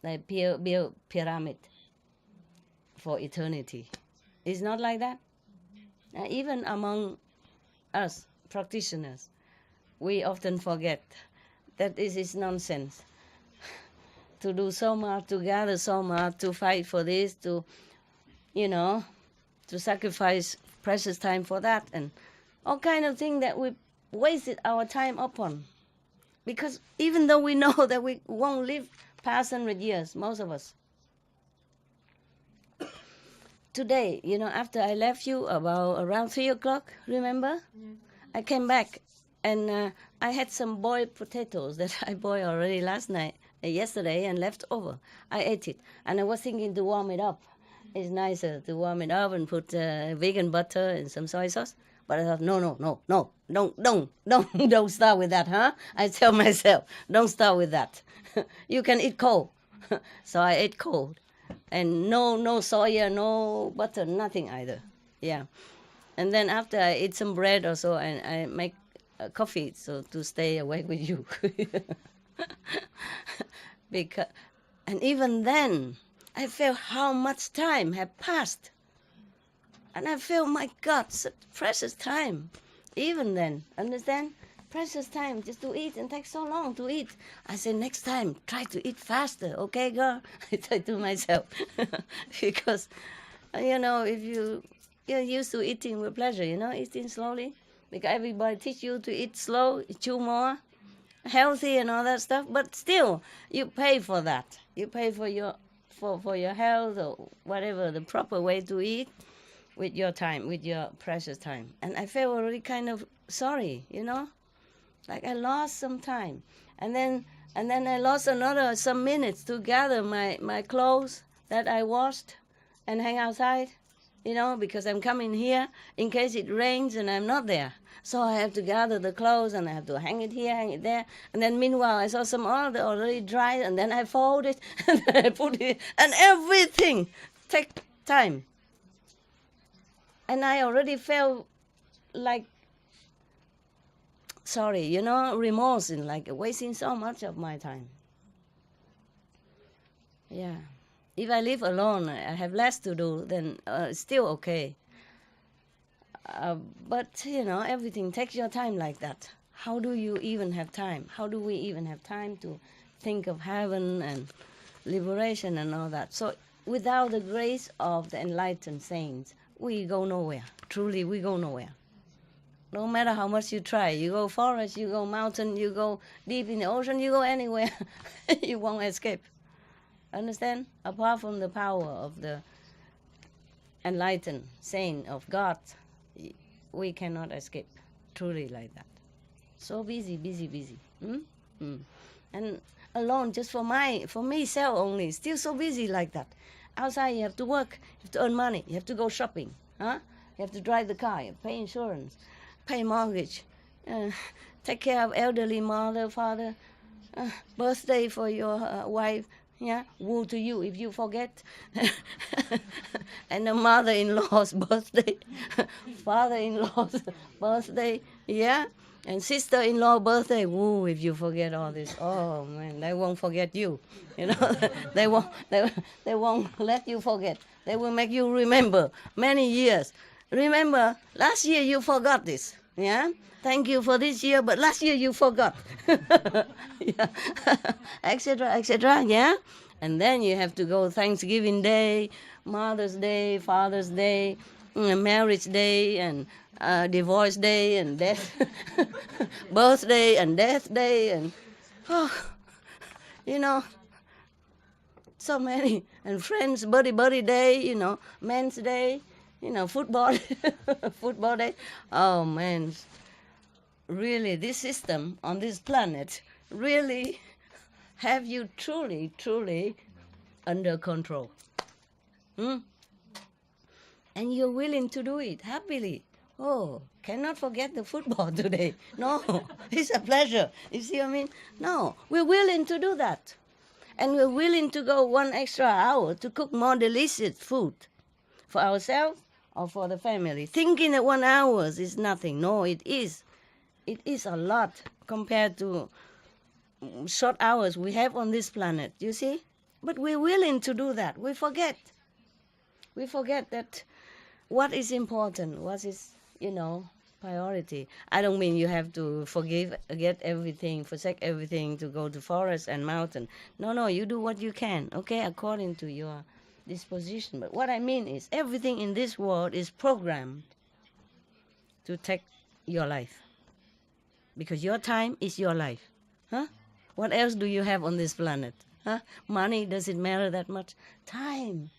they build pyramid for eternity. It's not like that. Even among us practitioners, we often forget that this is nonsense. To do so much, to gather so much, to fight for this, to sacrifice precious time for that, and all kind of things that we wasted our time upon. Because even though we know that we won't live past 100 years, most of us. Today, after I left you around 3 o'clock, remember? Yeah. I came back and I had some boiled potatoes that I boiled already yesterday and left over. I ate it and I was thinking to warm it up. It's nicer to warm it up and put vegan butter and some soy sauce. But I thought, no, don't start with that, huh? I tell myself, don't start with that. You can eat cold. So I ate cold. And no soya, no butter, nothing either. Yeah. And then after I eat some bread or so, and I make coffee so to stay awake with you. And even then, I felt how much time had passed. And I feel, my God, such precious time. Even then, understand? Precious time just to eat and take so long to eat. I said, next time, try to eat faster, okay, girl? I say to myself. Because, if you're used to eating with pleasure, eating slowly. Because everybody teach you to eat slow, chew more, healthy and all that stuff. But still, you pay for that. You pay for your health or whatever, the proper way to eat. With your time, with your precious time. And I felt already kind of sorry, like I lost some time. And then I lost some minutes to gather my clothes that I washed and hang outside, because I'm coming here in case it rains and I'm not there. So I have to gather the clothes and I have to hang it here, hang it there. And then meanwhile, I saw some oil already dried and then I fold it and then I put it, and everything take time. And I already felt like, sorry, remorse in like wasting so much of my time. Yeah. If I live alone, I have less to do, then it's still okay. But, everything takes your time like that. How do you even have time? How do we even have time to think of heaven and liberation and all that? So without the grace of the enlightened saints, we go nowhere. Truly, we go nowhere. No matter how much you try. You go forest, you go mountain, you go deep in the ocean, you go anywhere. You won't escape. Understand? Apart from the power of the enlightened saint of God, we cannot escape. Truly like that. So busy. And alone, just for myself only, still so busy like that. Outside, you have to work, you have to earn money, you have to go shopping, huh? You have to drive the car, you pay insurance, pay mortgage, take care of elderly mother, father, birthday for your wife, yeah, woe to you if you forget, and the mother-in-law's birthday, father-in-law's birthday, yeah, and sister-in-law birthday, woo, if you forget all this. Oh man, they won't forget you. They won't let you forget. They will make you remember many years. Remember, last year you forgot this. Yeah? Thank you for this year, but last year you forgot. Yeah. Etc., yeah? And then you have to go Thanksgiving Day, Mother's Day, Father's Day, Marriage Day, and Divorce Day, and death, birthday, and death day, and so many. And Friends Buddy Day, Men's Day, football, football day. Oh man, really, this system on this planet really have you truly under control. and you're willing to do it happily. Oh, cannot forget the football today. No, it's a pleasure. You see what I mean? No, we're willing to do that. And we're willing to go 1 extra hour to cook more delicious food for ourselves or for the family. Thinking that 1 hour is nothing. No, it is. It is a lot compared to short hours we have on this planet, you see? But we're willing to do that. We forget. We forget that what is important, what is, priority. I don't mean you have to forget everything, forsake everything to go to forest and mountain. No, you do what you can, okay, according to your disposition. But what I mean is everything in this world is programmed to take your life. Because your time is your life. Huh? What else do you have on this planet? Huh? Money, does it matter that much? Time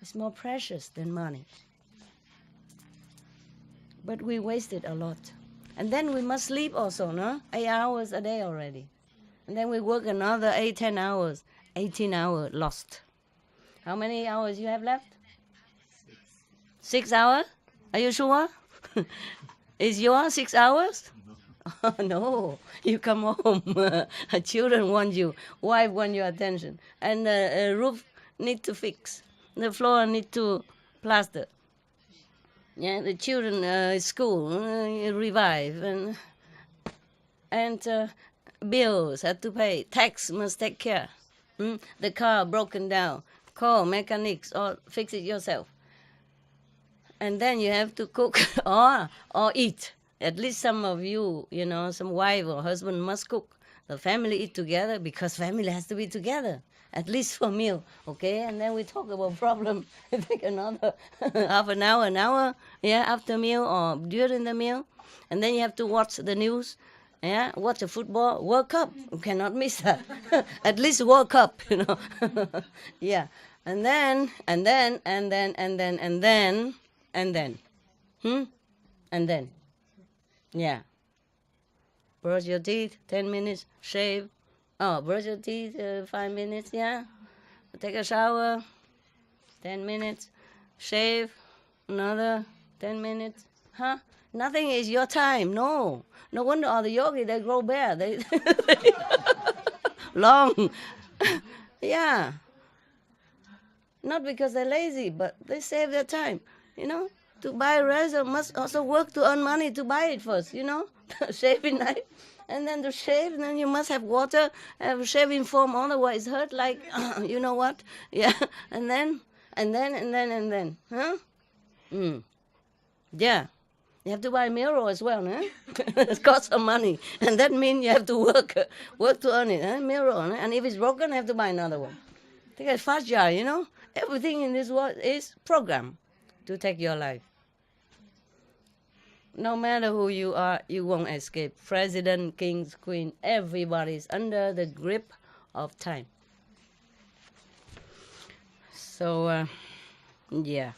is more precious than money. But we wasted a lot. And then we must sleep also, no? 8 hours a day already. And then we work another 8, 10 hours. 18 hours lost. How many hours you have left? 6 hours? Are you sure? Is yours 6 hours? Oh, no, you come home. Children want you. Wife want your attention. And the roof need to fix. The floor need to plaster. Yeah, the children school revive and bills have to pay. Tax must take care. The car broken down. Call mechanics or fix it yourself. And then you have to cook or eat. At least some of you, some wife or husband must cook. The family eat together because family has to be together. At least for meal, okay? And then we talk about problem. Take another half an hour, after meal or during the meal. And then you have to watch the news, watch the football, World Cup. You cannot miss that. At least World Cup, yeah. And then. Yeah. Brush your teeth, 10 minutes, shave. Oh, brush your teeth, 5 minutes, yeah. Take a shower, 10 minutes. Shave, another 10 minutes. Huh? Nothing is your time, no. No wonder all the yogis, they grow bare. They long. Yeah. Not because they're lazy, but they save their time, To buy a razor must also work to earn money to buy it first, Shaving knife. And then to shave, then you must have water, have shaving foam, otherwise hurt like, you know what? Yeah, and then, huh? Yeah, you have to buy a mirror as well, huh? It costs some money, and that means you have to work to earn it, huh? Mirror, huh? And if it's broken, you have to buy another one. Take a fast jar, Everything in this world is programmed to take your life. No matter who you are, you won't escape. President, kings, queen, everybody's under the grip of time. So, yeah.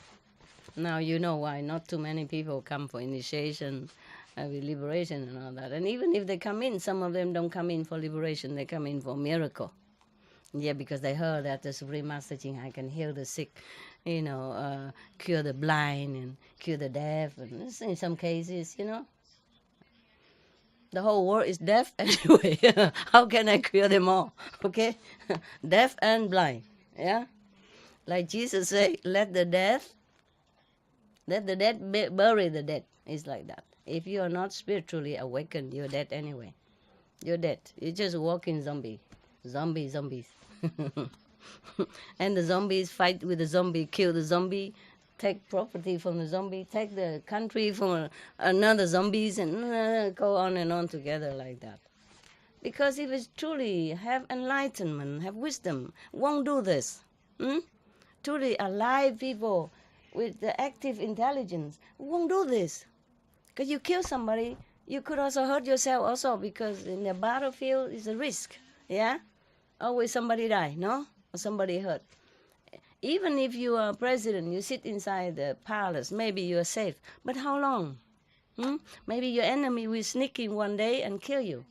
Now you know why not too many people come for initiation, liberation and all that. And even if they come in, some of them don't come in for liberation, they come in for miracle. Yeah, because they heard that the Supreme Master Ching can heal the sick, cure the blind and cure the deaf. And in some cases, the whole world is deaf anyway. How can I cure them all? Okay? Deaf and blind. Yeah? Like Jesus said, let the dead bury the dead. It's like that. If you are not spiritually awakened, you're dead anyway. You're dead. You're just a walking zombie. Zombies. And the zombies fight with the zombie, kill the zombie, take property from the zombie, take the country from another zombies, and go on and on together like that. Because if it's truly have enlightenment, have wisdom, won't do this. Truly alive people with the active intelligence won't do this. Because you kill somebody, you could also hurt yourself also, because in the battlefield is a risk. Yeah? Always somebody die, no? Or somebody hurt. Even if you are president, you sit inside the palace, maybe you are safe. But how long? Maybe your enemy will sneak in one day and kill you,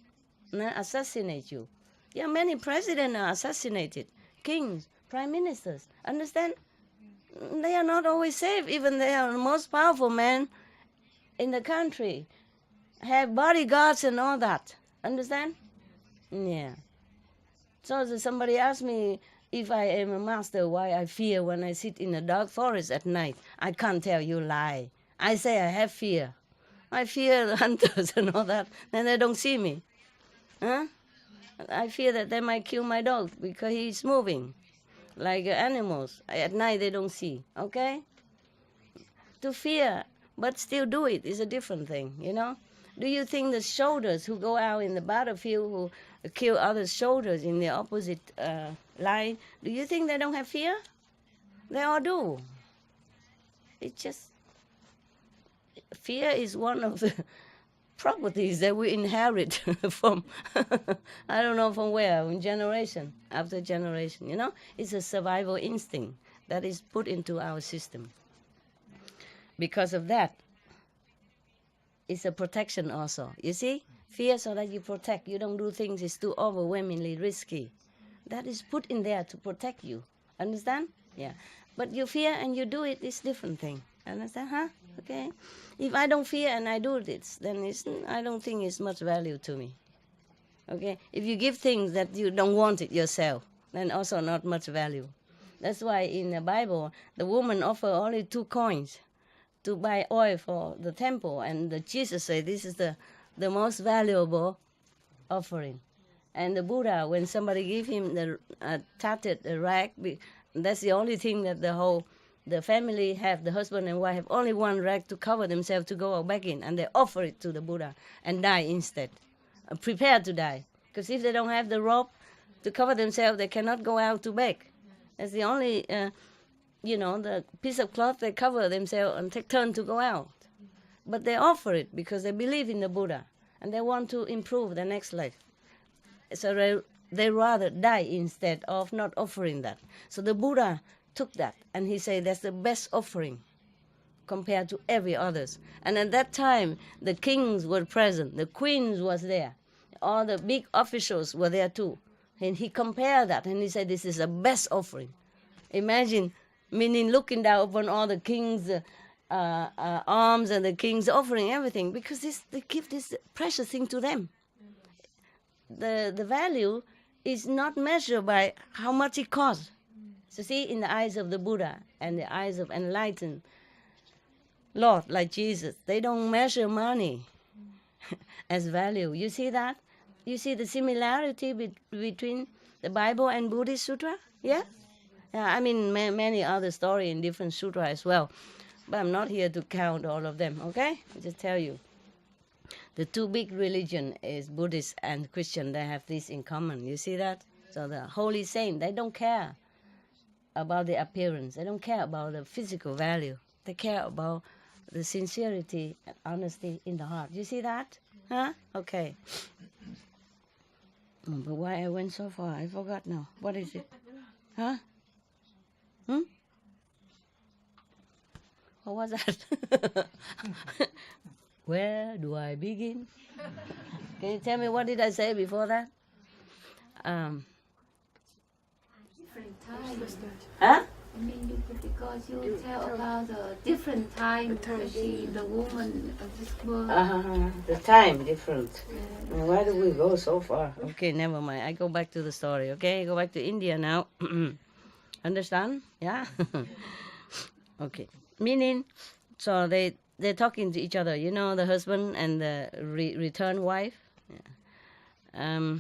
assassinate you. Yeah, many presidents are assassinated. Kings, prime ministers. Understand? They are not always safe. Even they are the most powerful men in the country, have bodyguards and all that. Understand? Yeah. So somebody asked me if I am a master, why I fear when I sit in a dark forest at night. I can't tell you lie. I say I have fear. I fear the hunters and all that. Then they don't see me. Huh? I fear that they might kill my dog because he's moving like animals. At night they don't see. Okay? To fear, but still do it is a different thing, you know? Do you think the soldiers who go out in the battlefield who kill other soldiers in the opposite line, do you think they don't have fear? They all do. It's just, fear is one of the properties that we inherit from, I don't know from where, from generation after generation, you know? It's a survival instinct that is put into our system. Because of that, it's a protection also. You see? Fear so that you protect. You don't do things it's too overwhelmingly risky. That is put in there to protect you. Understand? Yeah. But you fear and you do it, it's different thing. Understand? Huh? Okay? If I don't fear and I do this, then I don't think it's much value to me. Okay? If you give things that you don't want it yourself, then also not much value. That's why in the Bible, the woman offered only 2 coins to buy oil for the temple, and Jesus said this is the most valuable offering. And the Buddha, when somebody gave him the tattered rag, that's the only thing that the family have, the husband and wife have only one rag to cover themselves to go back in, and they offer it to the Buddha and die instead, prepared to die. Because if they don't have the rope to cover themselves, they cannot go out to beg. That's the only the piece of cloth they cover themselves and take turn to go out. But they offer it because they believe in the Buddha and they want to improve the next life. So they rather die instead of not offering that. So the Buddha took that and he said that's the best offering compared to every others. And at that time, the kings were present, the queens was there, all the big officials were there too. And he compared that and he said this is the best offering. Imagine, meaning looking down upon all the kings' arms and the king's offering everything, because they give this precious thing to them. The value is not measured by how much it costs. So see, in the eyes of the Buddha and the eyes of enlightened Lord like Jesus, they don't measure money as value. You see that? You see the similarity between the Bible and Buddhist sutra? Yeah? Yeah, I mean, many other stories in different sutra as well. But I'm not here to count all of them, okay? I just tell you. The 2 big religions is Buddhist and Christian. They have this in common. You see that? So the holy saint, they don't care about the appearance. They don't care about the physical value. They care about the sincerity and honesty in the heart. You see that? Huh? Okay. But why I went so far? I forgot now. What is it? Huh? What was that? Where do I begin? Can you tell me what did I say before that? Different times. Huh? I mean, because you tell about the different time, especially the woman of this world. The time different. Why do we go so far? Okay, never mind. I go back to the story, okay? Go back to India now. Understand? Yeah? Okay. Meaning, so they're talking to each other, you know, the husband and the returned wife. Yeah.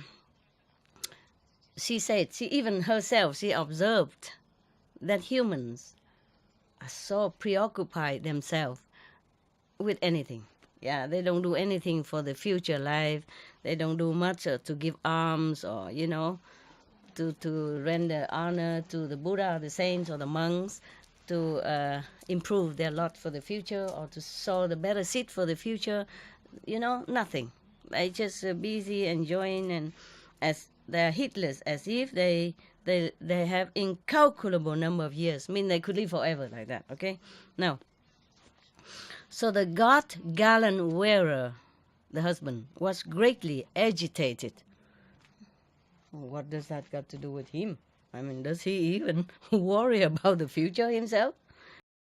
She said, even herself, she observed that humans are so preoccupied themselves with anything. Yeah, they don't do anything for the future life. They don't do much to give alms or, you know, to render honor to the Buddha or the saints or the monks, to improve their lot for the future or to sow the better seed for the future. You know, nothing. They just busy enjoying, and as they're heedless, as if they have incalculable number of years. I mean, they could live forever like that, okay? Now, so the garland wearer, the husband, was greatly agitated. What does that got to do with him? I mean, does he even worry about the future himself?